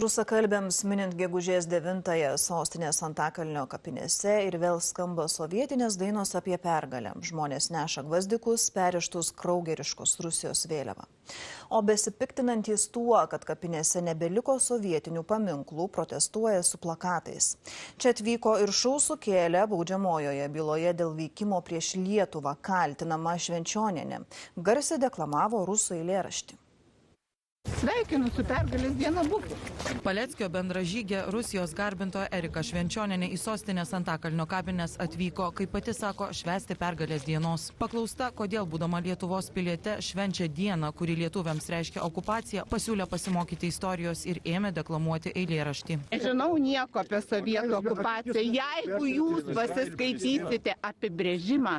Rusakalbėms minint gegužės 9-ąją sostinės Antakalnio kapinėse ir vėl skamba sovietinės dainos apie pergalę. Žmonės neša gvazdikus, perrištus kraugeriškos Rusijos vėliavą. O besipiktinantys tuo, kad kapinėse nebeliko sovietinių paminklų, protestuoja su plakatais. Čia atvyko ir šou sukėlė baudžiamojoje byloje dėl veikimo prieš Lietuvą kaltinama Švenčionienė. Garsiai deklamavo rusų eilėraštį. Sveikinu su pergalės diena būtų. Paleckio bendražygė Rusijos garbintoja Erika Švenčionienė į sostinės Antakalnio kapines atvyko, kaip pati sako, švęsti pergalės dienos. Paklausta, kodėl būdama Lietuvos piliete švenčia dieną, kuri lietuviams reiškia okupaciją, pasiūlė pasimokyti istorijos ir ėmė deklamuoti eilėraštį. Žinau nieko apie sovietų okupaciją. Jeigu jūs pasiskaitysite apibrėžimą,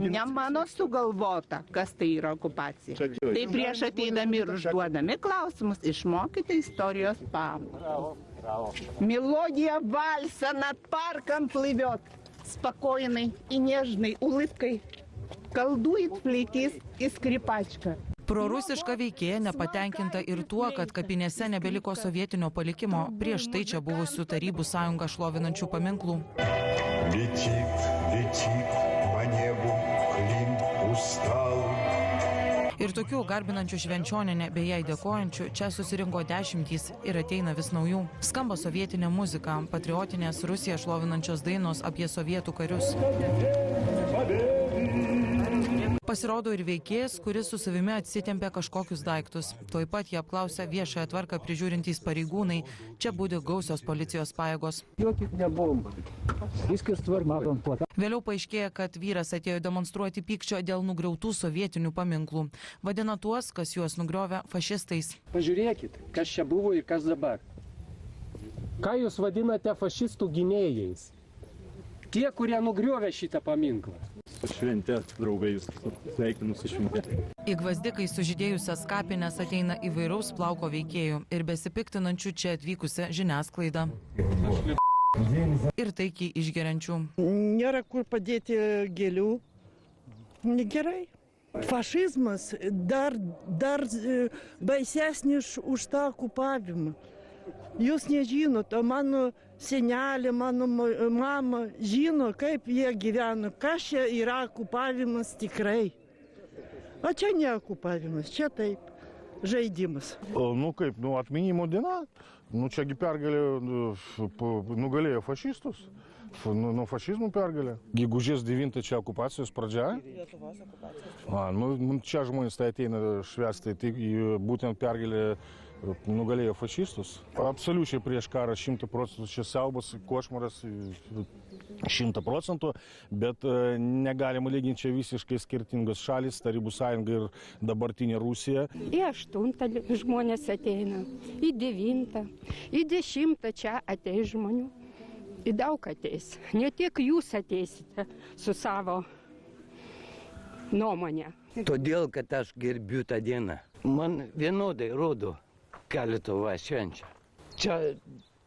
ne mano sugalvota, kas tai yra okupacija, tai prieš ateidami ir užduodami klausimus išmokite istorijos pamokas. Мелодия вальса над парком плывет, спокойный и нежный улыбкой колдует флейтист и скрипачка. Prorusiška veikėja nepatenkinta ir tuo, kad kapinėse nebeliko sovietinio palikimo prieš tai čia buvusių Tarybų sąjungą šlovinančių paminklų. Ir tokių garbinančių Švenčionienę bei jai dėkojančių čia susirinko dešimtys ir ateina vis naujų. Skamba sovietinė muzika, patriotinės Rusiją šlovinančios dainos apie sovietų karius. Pasirodo ir veikėjas, kuris su savimi atsitempė kažkokius daiktus. Tuoj pat jie apklausė viešąją tvarką prižiūrintys pareigūnai. Čia būdi gausios policijos pajėgos. Vėliau paaiškėjo, kad vyras atėjo demonstruoti pykčio dėl nugriautų sovietinių paminklų. Vadina tuos, kas juos nugriovė, fašistais. Pažiūrėkit, kas čia buvo ir kas dabar. Ką jūs vadinate fašistų gynėjais? Tie, kurie nugriovė šitą paminklą. Šventė, draugai, jūs sveikinu su šventė. Į gvazdikai sužydėjusias kapines ateina įvairaus plauko veikėjų ir besipiktinančių čia atvykusią žiniasklaidą. Ir taikiai išgeriančių. Nėra kur padėti gėlių. Gerai. Fašizmas dar baisesnis už tą okupavimą. Jūs nežinot, o mano senelė, mano mama žino, kaip jie gyveno, kas čia yra okupavimas tikrai. O čia ne okupavimas, čia taip, žaidimas. Kaip, atminimo diena, čiagi pergalė, nugalėjo fašistus, nuo fašizmų pergalė. Gegužės 9 čia okupacijos pradžia. Lietuvos okupacijos. Čia žmonės tai ateina švęsti, tai būtent pergalė nugalėjo fašistus. Absoliučiai prieš karą 100%, čia siaubas, košmaras 100%, bet negalima lyginti čia visiškai skirtingos šalis, Tarybų sąjunga ir dabartinė Rusija. Į 8 žmonės ateina, į 9, į 10 čia ateis žmonių. Į daug ateis. Ne tik jūs ateisite su savo nuomonė. Todėl, kad aš gerbiu tą dieną. Man vienodai rodo, ką Lietuva švenčia. Čia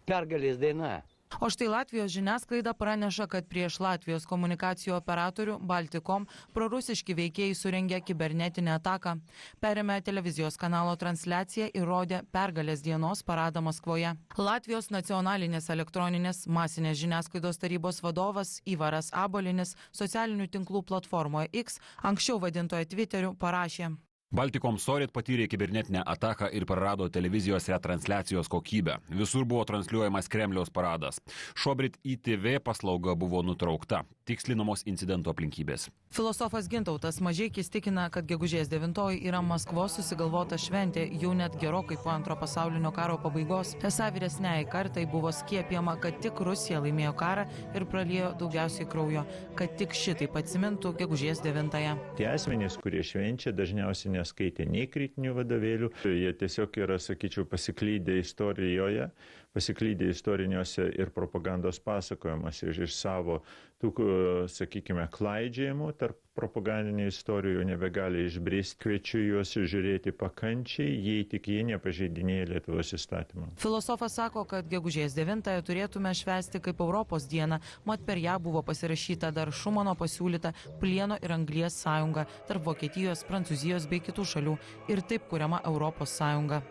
pergalės daina. O štai Latvijos žiniasklaida praneša, kad prieš Latvijos komunikacijų operatorių Baltikom prorusiški veikėjai surengė kibernetinę ataką. Perėmė televizijos kanalo transliaciją ir rodė pergalės dienos paradą Maskvoje. Latvijos nacionalinės elektroninės masinės žiniasklaidos tarybos vadovas Ivaras Abolinis socialinių tinklų platformoje X, anksčiau vadintoje Twitteriu, parašė. Baltikom Storyt patyrė kibernetinę ataką ir prarado televizijos retransliacijos kokybę. Visur buvo transliuojamas Kremliaus paradas. Šobrit ITV paslauga buvo nutraukta. Tikslinamos incidento aplinkybės. Filosofas Gintautas Mažeikis tikina, kad gegužės 9 yra Maskvos susigalvota šventė jau net gerokai po Antro pasaulinio karo pabaigos. Esą vyresniai kartai buvo skiepijama, kad tik Rusija laimėjo karą ir praliejo daugiausiai kraujo, kad tik šitaip atsimintų gegužės 9. Tie asmenys, kurie švenčia, dažniausiai neskaitė nei kritinių vadovėlių. Jie tiesiog yra, sakyčiau, pasiklydę istorijoje, pasiklydę istoriniuose ir propagandos pasakojimuose iš savo tų, sakykime, klaidžiojimų tarp propagandinių istorijų nebegali išbristi. Kviečiu juos žiūrėti pakančiai, jei tik jie nepažeidinėja Lietuvos įstatymą. Filosofas sako, kad gegužės 9 turėtume švęsti kaip Europos dieną, mat per ją buvo pasirašyta dar Šumano pasiūlyta plieno ir anglies sąjunga tarp Vokietijos, Prancūzijos bei kitų šalių ir taip kuriama Europos sąjunga.